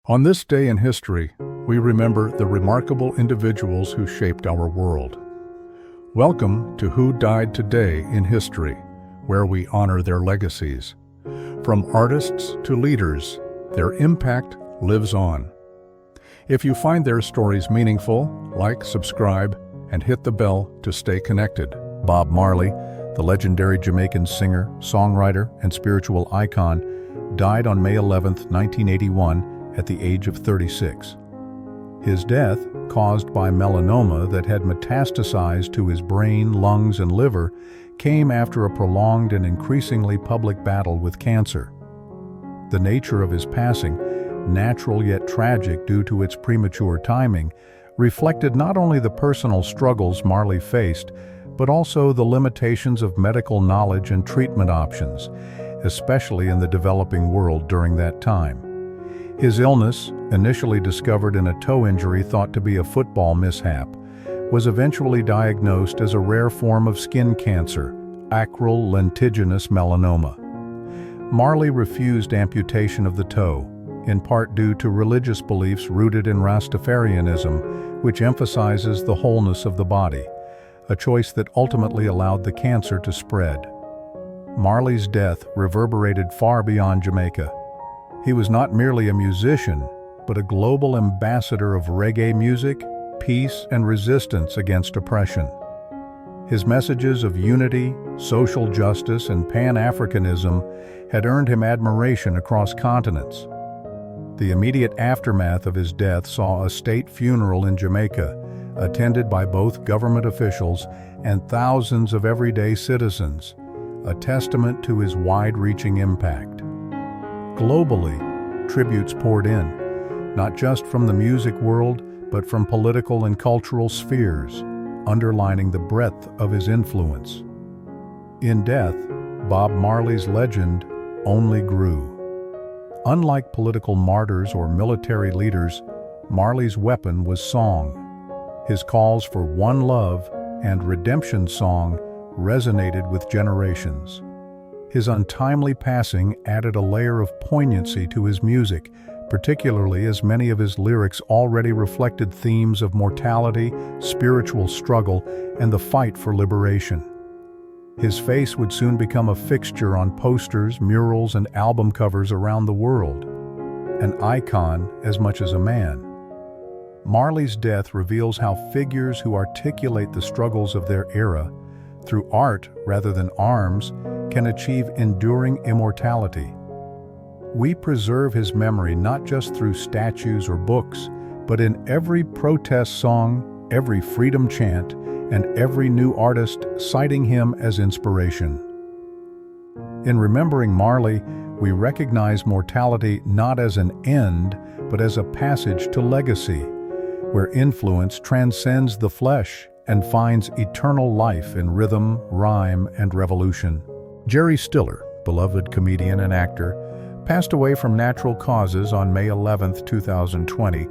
On this day in history, we remember the remarkable individuals who shaped our world. Welcome to Who Died Today in History, where we honor their legacies. From artists to leaders, their impact lives on. If you find their stories meaningful, like, subscribe, and hit the bell to stay connected. Bob Marley, the legendary Jamaican singer, songwriter, and spiritual icon, died on May 11, 1981, at the age of 36. His death, caused by melanoma that had metastasized to his brain, lungs, and liver, came after a prolonged and increasingly public battle with cancer. The nature of his passing, natural yet tragic due to its premature timing, reflected not only the personal struggles Marley faced, but also the limitations of medical knowledge and treatment options, especially in the developing world during that time. His illness, initially discovered in a toe injury thought to be a football mishap, was eventually diagnosed as a rare form of skin cancer, acral lentiginous melanoma. Marley refused amputation of the toe, in part due to religious beliefs rooted in Rastafarianism, which emphasizes the wholeness of the body, a choice that ultimately allowed the cancer to spread. Marley's death reverberated far beyond Jamaica. He was not merely a musician, but a global ambassador of reggae music, peace, and resistance against oppression. His messages of unity, social justice, and Pan-Africanism had earned him admiration across continents. The immediate aftermath of his death saw a state funeral in Jamaica, attended by both government officials and thousands of everyday citizens, a testament to his wide-reaching impact. Globally, tributes poured in, not just from the music world, but from political and cultural spheres, underlining the breadth of his influence. In death, Bob Marley's legend only grew. Unlike political martyrs or military leaders, Marley's weapon was song. His calls for one love and redemption song resonated with generations. His untimely passing added a layer of poignancy to his music, particularly as many of his lyrics already reflected themes of mortality, spiritual struggle, and the fight for liberation. His face would soon become a fixture on posters, murals, and album covers around the world, an icon as much as a man. Marley's death reveals how figures who articulate the struggles of their era, through art rather than arms, can achieve enduring immortality. We preserve his memory not just through statues or books, but in every protest song, every freedom chant, and every new artist citing him as inspiration. In remembering Marley, we recognize mortality not as an end, but as a passage to legacy, where influence transcends the flesh and finds eternal life in rhythm, rhyme, and revolution. Jerry Stiller, beloved comedian and actor, passed away from natural causes on May 11, 2020,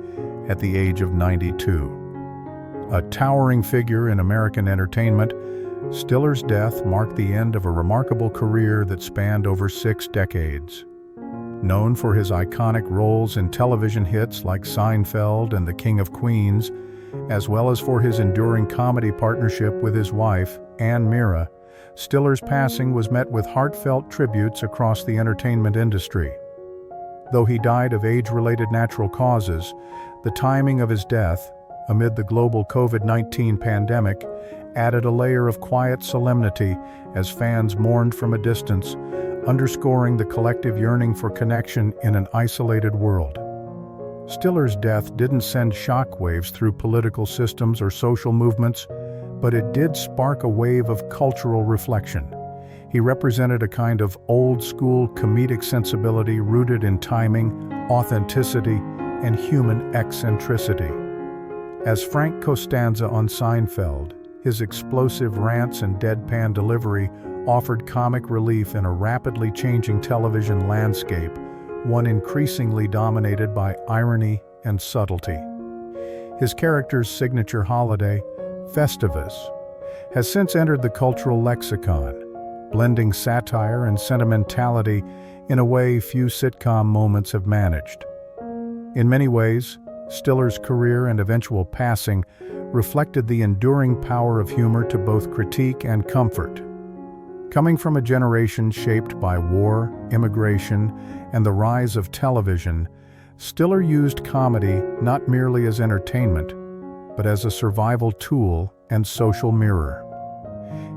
at the age of 92. A towering figure in American entertainment, Stiller's death marked the end of a remarkable career that spanned over 6 decades. Known for his iconic roles in television hits like Seinfeld and The King of Queens, as well as for his enduring comedy partnership with his wife, Ann Mira, Stiller's passing was met with heartfelt tributes across the entertainment industry. Though he died of age-related natural causes, the timing of his death, amid the global COVID-19 pandemic, added a layer of quiet solemnity as fans mourned from a distance, underscoring the collective yearning for connection in an isolated world. Stiller's death didn't send shockwaves through political systems or social movements, but it did spark a wave of cultural reflection. He represented a kind of old-school comedic sensibility rooted in timing, authenticity, and human eccentricity. As Frank Costanza on Seinfeld, his explosive rants and deadpan delivery offered comic relief in a rapidly changing television landscape, one increasingly dominated by irony and subtlety. His character's signature holiday, Festivus, has since entered the cultural lexicon, blending satire and sentimentality in a way few sitcom moments have managed. In many ways, Stiller's career and eventual passing reflected the enduring power of humor to both critique and comfort. Coming from a generation shaped by war, immigration, and the rise of television, Stiller used comedy not merely as entertainment, but as a survival tool and social mirror.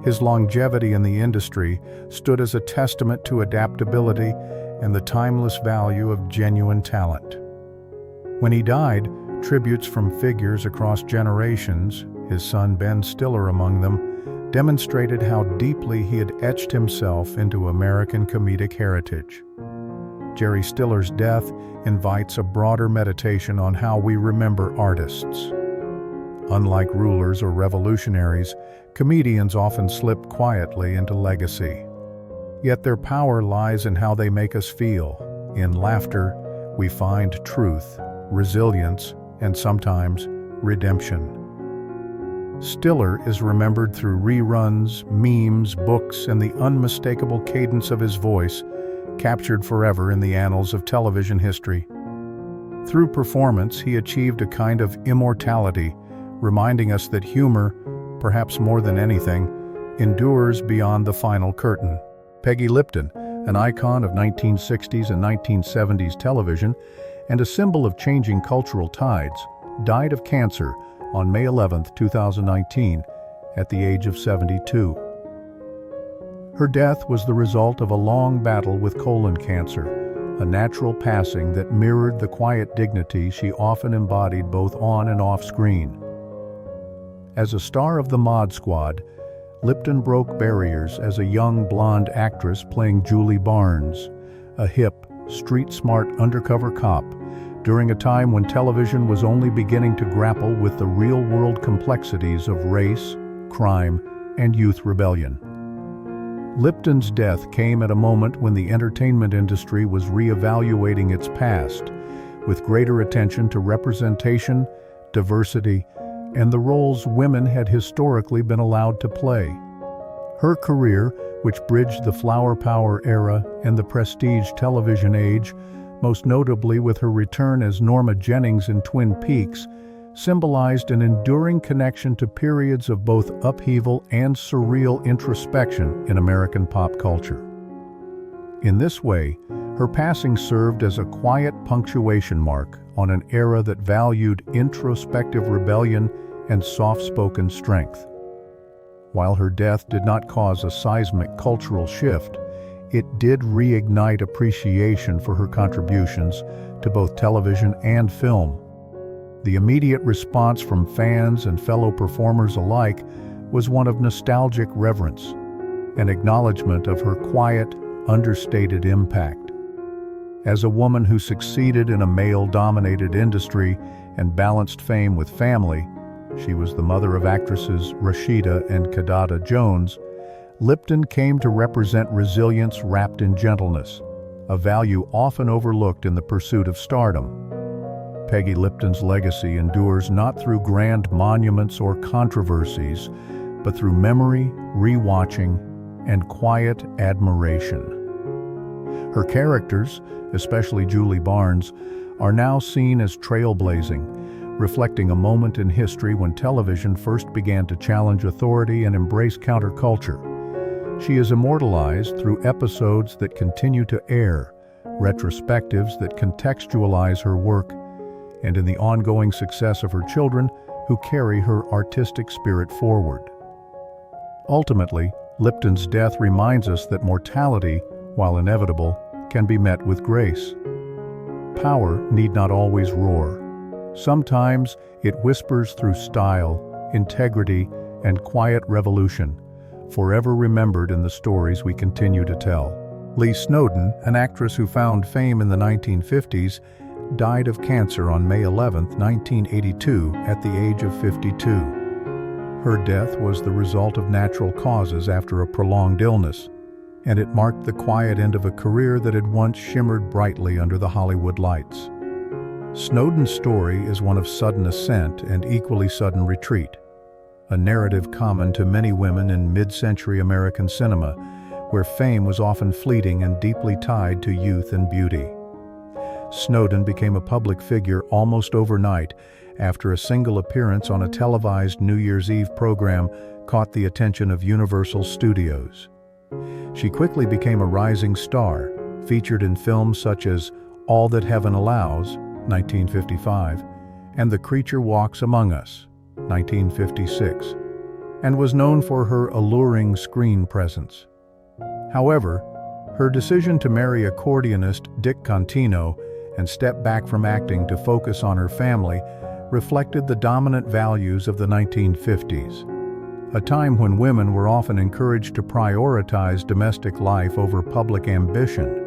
His longevity in the industry stood as a testament to adaptability and the timeless value of genuine talent. When he died, tributes from figures across generations, his son Ben Stiller among them, demonstrated how deeply he had etched himself into American comedic heritage. Jerry Stiller's death invites a broader meditation on how we remember artists. Unlike rulers or revolutionaries, comedians often slip quietly into legacy. Yet their power lies in how they make us feel. In laughter, we find truth, resilience, and sometimes redemption. Stiller is remembered through reruns, memes, books, and the unmistakable cadence of his voice, captured forever in the annals of television history. Through performance, he achieved a kind of immortality, reminding us that humor, perhaps more than anything, endures beyond the final curtain. Peggy Lipton, an icon of 1960s and 1970s television and a symbol of changing cultural tides, died of cancer on May 11, 2019, at the age of 72. Her death was the result of a long battle with colon cancer, a natural passing that mirrored the quiet dignity she often embodied both on and off screen. As a star of the Mod Squad, Lipton broke barriers as a young blonde actress playing Julie Barnes, a hip, street-smart undercover cop, during a time when television was only beginning to grapple with the real-world complexities of race, crime, and youth rebellion. Lipton's death came at a moment when the entertainment industry was reevaluating its past, with greater attention to representation, diversity, and the roles women had historically been allowed to play. Her career, which bridged the flower power era and the prestige television age, most notably with her return as Norma Jennings in Twin Peaks, symbolized an enduring connection to periods of both upheaval and surreal introspection in American pop culture. In this way, her passing served as a quiet punctuation mark on an era that valued introspective rebellion and soft-spoken strength. While her death did not cause a seismic cultural shift, it did reignite appreciation for her contributions to both television and film. The immediate response from fans and fellow performers alike was one of nostalgic reverence, an acknowledgement of her quiet, understated impact. As a woman who succeeded in a male-dominated industry and balanced fame with family, she was the mother of actresses Rashida and Dottie Jones. Lipton came to represent resilience wrapped in gentleness, a value often overlooked in the pursuit of stardom. Peggy Lipton's legacy endures not through grand monuments or controversies, but through memory, rewatching, and quiet admiration. Her characters, especially Julie Barnes, are now seen as trailblazing, reflecting a moment in history when television first began to challenge authority and embrace counterculture. She is immortalized through episodes that continue to air, retrospectives that contextualize her work, and in the ongoing success of her children who carry her artistic spirit forward. Ultimately, Lipton's death reminds us that mortality, while inevitable, can be met with grace. Power need not always roar. Sometimes it whispers through style, integrity, and quiet revolution, forever remembered in the stories we continue to tell. Leigh Snowden, an actress who found fame in the 1950s, died of cancer on May 11, 1982, at the age of 52. Her death was the result of natural causes after a prolonged illness, and it marked the quiet end of a career that had once shimmered brightly under the Hollywood lights. Snowden's story is one of sudden ascent and equally sudden retreat, a narrative common to many women in mid-century American cinema, where fame was often fleeting and deeply tied to youth and beauty. Snowden became a public figure almost overnight after a single appearance on a televised New Year's Eve program caught the attention of Universal Studios. She quickly became a rising star, featured in films such as All That Heaven Allows, 1955, and The Creature Walks Among Us, 1956, and was known for her alluring screen presence. However, her decision to marry accordionist Dick Contino and step back from acting to focus on her family reflected the dominant values of the 1950s, a time when women were often encouraged to prioritize domestic life over public ambition.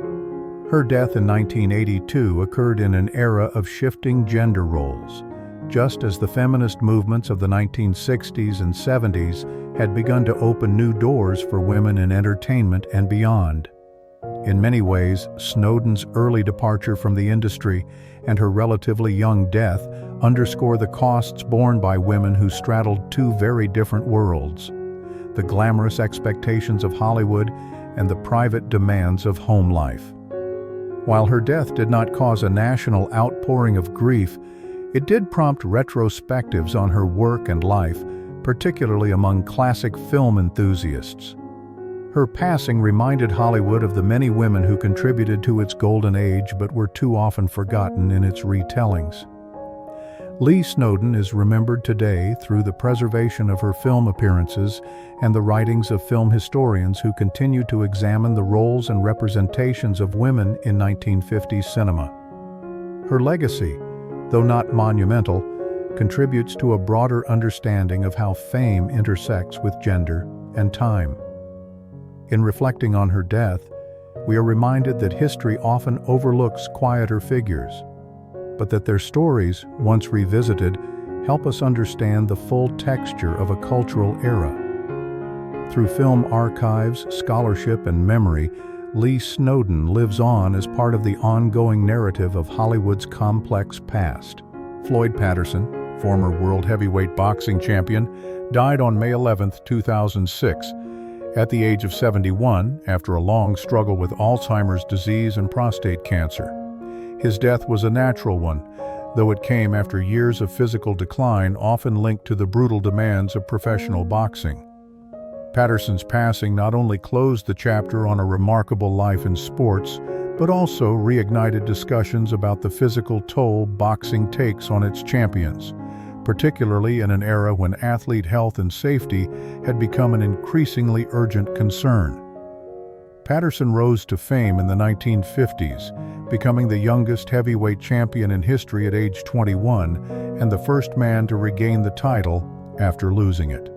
Her death in 1982 occurred in an era of shifting gender roles, just as the feminist movements of the 1960s and 70s had begun to open new doors for women in entertainment and beyond. In many ways, Snowden's early departure from the industry and her relatively young death underscore the costs borne by women who straddled two very different worlds: the glamorous expectations of Hollywood and the private demands of home life. While her death did not cause a national outpouring of grief, it did prompt retrospectives on her work and life, particularly among classic film enthusiasts. Her passing reminded Hollywood of the many women who contributed to its golden age but were too often forgotten in its retellings. Leigh Snowden is remembered today through the preservation of her film appearances and the writings of film historians who continue to examine the roles and representations of women in 1950s cinema. Her legacy, though not monumental, contributes to a broader understanding of how fame intersects with gender and time. In reflecting on her death, we are reminded that history often overlooks quieter figures, but that their stories, once revisited, help us understand the full texture of a cultural era. Through film archives, scholarship, and memory, Leigh Snowden lives on as part of the ongoing narrative of Hollywood's complex past. Floyd Patterson, former world heavyweight boxing champion, died on May 11, 2006, at the age of 71 after a long struggle with Alzheimer's disease and prostate cancer. His death was a natural one, though it came after years of physical decline often linked to the brutal demands of professional boxing. Patterson's passing not only closed the chapter on a remarkable life in sports, but also reignited discussions about the physical toll boxing takes on its champions, particularly in an era when athlete health and safety had become an increasingly urgent concern. Patterson rose to fame in the 1950s, becoming the youngest heavyweight champion in history at age 21 and the first man to regain the title after losing it.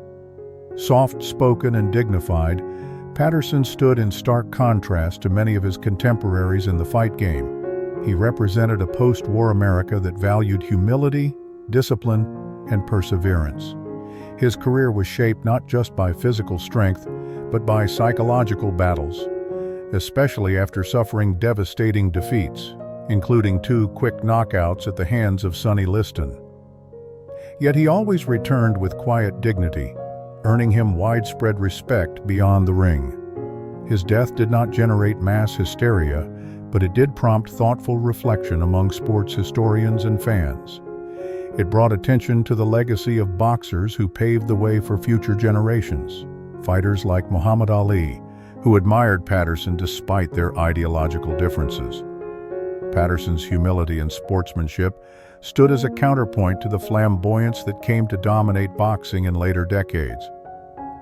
Soft-spoken and dignified, Patterson stood in stark contrast to many of his contemporaries in the fight game. He represented a post-war America that valued humility, discipline, and perseverance. His career was shaped not just by physical strength, but by psychological battles, especially after suffering devastating defeats, including 2 quick knockouts at the hands of Sonny Liston. Yet he always returned with quiet dignity, earning him widespread respect beyond the ring. His death did not generate mass hysteria, but it did prompt thoughtful reflection among sports historians and fans. It brought attention to the legacy of boxers who paved the way for future generations, fighters like Muhammad Ali, who admired Patterson despite their ideological differences. Patterson's humility and sportsmanship stood as a counterpoint to the flamboyance that came to dominate boxing in later decades.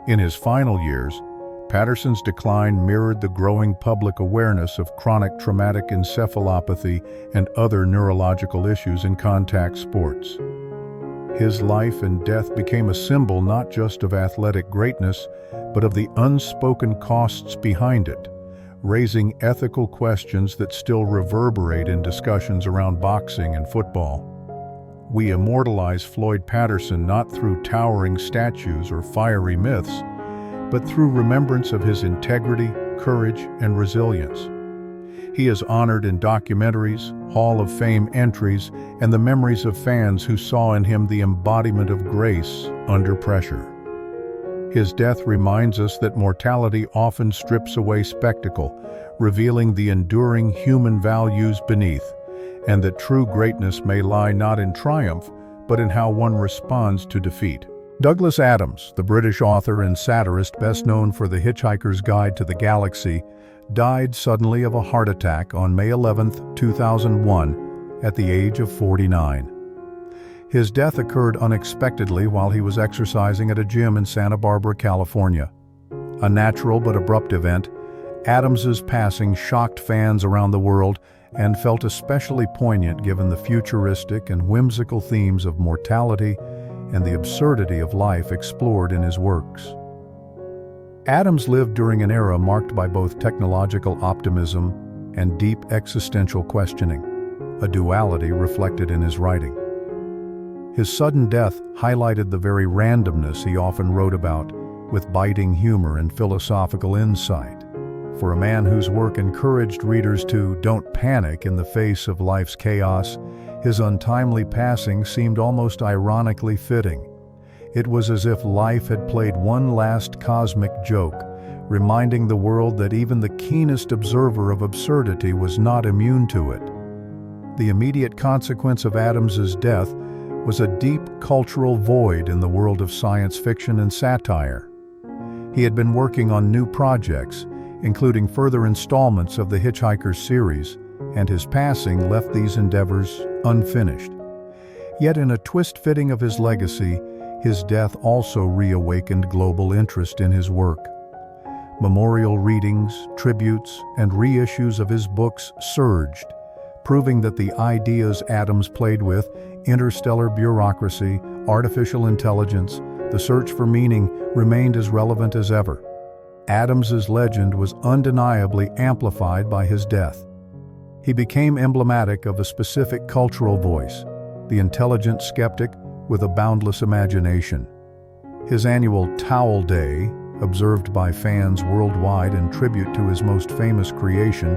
In his final years, Patterson's decline mirrored the growing public awareness of chronic traumatic encephalopathy and other neurological issues in contact sports. His life and death became a symbol not just of athletic greatness, but of the unspoken costs behind it, raising ethical questions that still reverberate in discussions around boxing and football. We immortalize Floyd Patterson not through towering statues or fiery myths, but through remembrance of his integrity, courage, and resilience. He is honored in documentaries, Hall of Fame entries, and the memories of fans who saw in him the embodiment of grace under pressure. His death reminds us that mortality often strips away spectacle, revealing the enduring human values beneath, and that true greatness may lie not in triumph, but in how one responds to defeat. Douglas Adams, the British author and satirist best known for The Hitchhiker's Guide to the Galaxy, died suddenly of a heart attack on May 11, 2001, at the age of 49. His death occurred unexpectedly while he was exercising at a gym in Santa Barbara, California. A natural but abrupt event, Adams's passing shocked fans around the world and felt especially poignant given the futuristic and whimsical themes of mortality and the absurdity of life explored in his works. Adams lived during an era marked by both technological optimism and deep existential questioning, a duality reflected in his writing. His sudden death highlighted the very randomness he often wrote about, with biting humor and philosophical insight. For a man whose work encouraged readers to don't panic in the face of life's chaos, his untimely passing seemed almost ironically fitting. It was as if life had played one last cosmic joke, reminding the world that even the keenest observer of absurdity was not immune to it. The immediate consequence of Adams's death was a deep cultural void in the world of science fiction and satire. He had been working on new projects, including further installments of the Hitchhiker's series, and his passing left these endeavors unfinished. Yet in a twist-fitting of his legacy, his death also reawakened global interest in his work. Memorial readings, tributes, and reissues of his books surged, proving that the ideas Adams played with, interstellar bureaucracy, artificial intelligence, the search for meaning, remained as relevant as ever. Adams's legend was undeniably amplified by his death. He became emblematic of a specific cultural voice, the intelligent skeptic with a boundless imagination. His annual Towel Day, observed by fans worldwide in tribute to his most famous creation,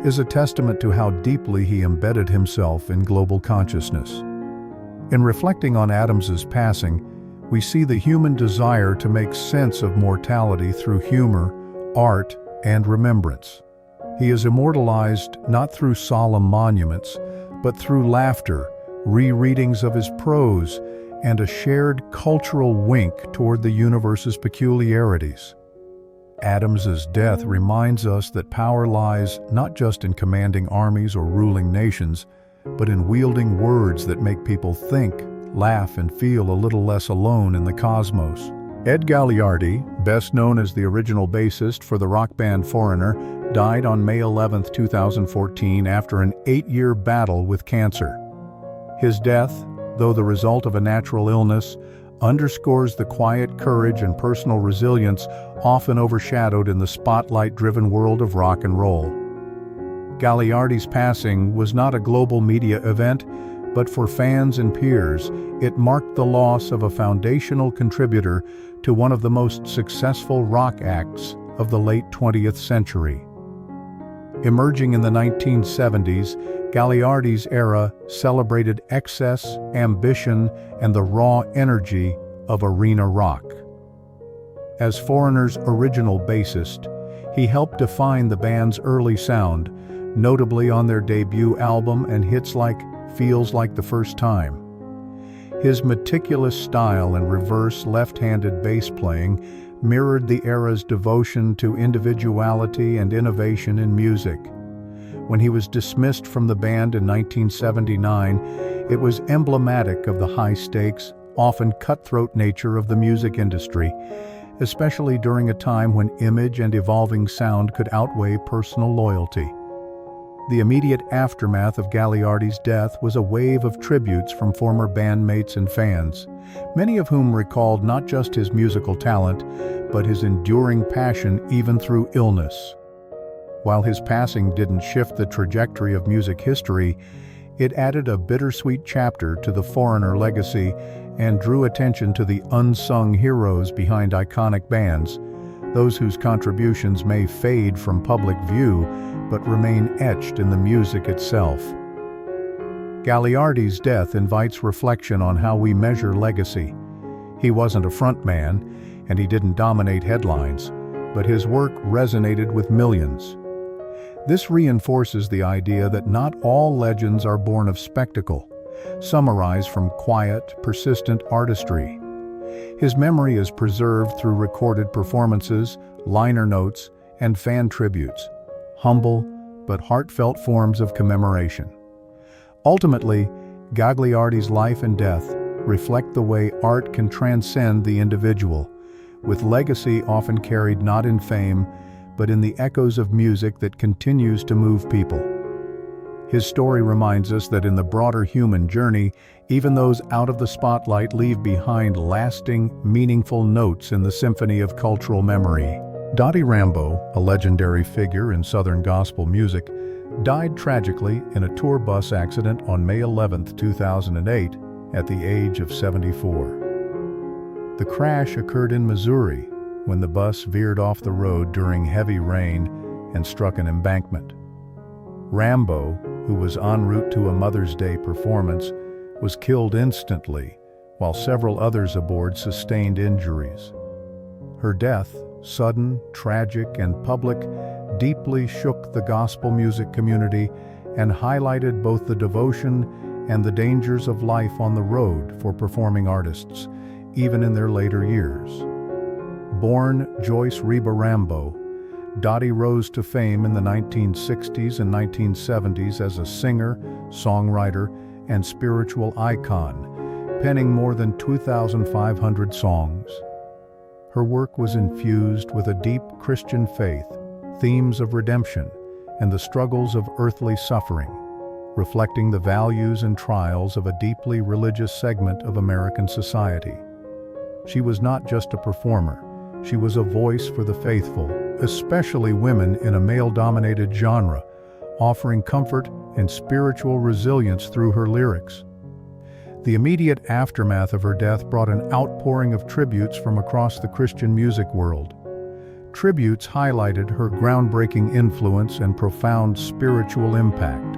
is a testament to how deeply he embedded himself in global consciousness. In reflecting on Adams's passing, we see the human desire to make sense of mortality through humor, art, and remembrance. He is immortalized not through solemn monuments, but through laughter, rereadings of his prose, and a shared cultural wink toward the universe's peculiarities. Adams's death reminds us that power lies not just in commanding armies or ruling nations, but in wielding words that make people think, laugh, and feel a little less alone in the cosmos. Ed Galliardi, best known as the original bassist for the rock band Foreigner, died on May 11, 2014 after an 8-year battle with cancer. His death, though the result of a natural illness, underscores the quiet courage and personal resilience often overshadowed in the spotlight-driven world of rock and roll. Galliardi's passing was not a global media event, but for fans and peers, it marked the loss of a foundational contributor to one of the most successful rock acts of the late 20th century. Emerging in the 1970s, Galliardi's era celebrated excess, ambition, and the raw energy of arena rock. As Foreigner's original bassist, he helped define the band's early sound, notably on their debut album and hits like Feels Like the First Time. His meticulous style and reverse left-handed bass playing mirrored the era's devotion to individuality and innovation in music. When he was dismissed from the band in 1979, it was emblematic of the high-stakes, often cutthroat nature of the music industry, especially during a time when image and evolving sound could outweigh personal loyalty. The immediate aftermath of Galliardi's death was a wave of tributes from former bandmates and fans, many of whom recalled not just his musical talent, but his enduring passion even through illness. While his passing didn't shift the trajectory of music history, it added a bittersweet chapter to the Foreigner legacy and drew attention to the unsung heroes behind iconic bands, those whose contributions may fade from public view but remain etched in the music itself. Galliardi's death invites reflection on how we measure legacy. He wasn't a frontman, and he didn't dominate headlines, but his work resonated with millions. This reinforces the idea that not all legends are born of spectacle. Some arise from quiet, persistent artistry. His memory is preserved through recorded performances, liner notes, and fan tributes, humble but heartfelt forms of commemoration. Ultimately, Galliardi's life and death reflect the way art can transcend the individual, with legacy often carried not in fame, but in the echoes of music that continues to move people. His story reminds us that in the broader human journey, even those out of the spotlight leave behind lasting, meaningful notes in the symphony of cultural memory. Dottie Rambo, a legendary figure in Southern gospel music, died tragically in a tour bus accident on May 11, 2008, at the age of 74. The crash occurred in Missouri when the bus veered off the road during heavy rain and struck an embankment. Rambo, who was en route to a Mother's Day performance, was killed instantly, while several others aboard sustained injuries. Her death, sudden, tragic, and public, deeply shook the gospel music community and highlighted both the devotion and the dangers of life on the road for performing artists, even in their later years. Born Joyce Reba Rambo, Dottie rose to fame in the 1960s and 1970s as a singer, songwriter, and spiritual icon, penning more than 2,500 songs. Her work was infused with a deep Christian faith, themes of redemption, and the struggles of earthly suffering, reflecting the values and trials of a deeply religious segment of American society. She was not just a performer, she was a voice for the faithful, especially women in a male-dominated genre, offering comfort and spiritual resilience through her lyrics. The immediate aftermath of her death brought an outpouring of tributes from across the Christian music world. Tributes highlighted her groundbreaking influence and profound spiritual impact.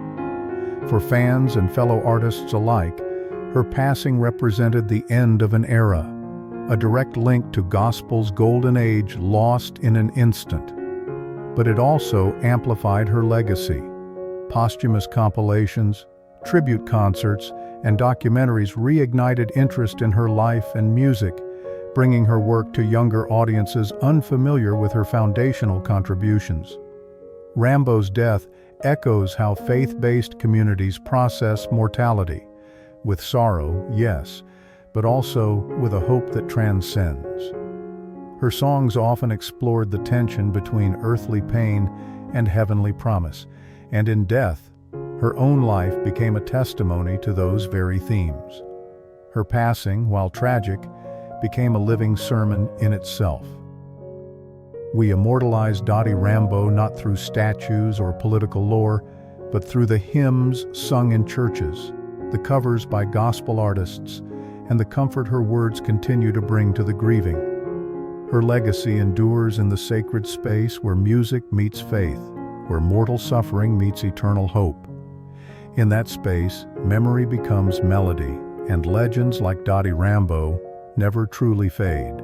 For fans and fellow artists alike, her passing represented the end of an era, a direct link to gospel's golden age lost in an instant. But it also amplified her legacy. Posthumous compilations, tribute concerts, and documentaries reignited interest in her life and music, bringing her work to younger audiences unfamiliar with her foundational contributions. Rambo's death echoes how faith-based communities process mortality, with sorrow, yes, but also with a hope that transcends. Her songs often explored the tension between earthly pain and heavenly promise, and in death, her own life became a testimony to those very themes. Her passing, while tragic, became a living sermon in itself. We immortalize Dottie Rambo not through statues or political lore, but through the hymns sung in churches, the covers by gospel artists, and the comfort her words continue to bring to the grieving. Her legacy endures in the sacred space where music meets faith, where mortal suffering meets eternal hope. In that space, memory becomes melody, and legends like Dottie Rambo never truly fade.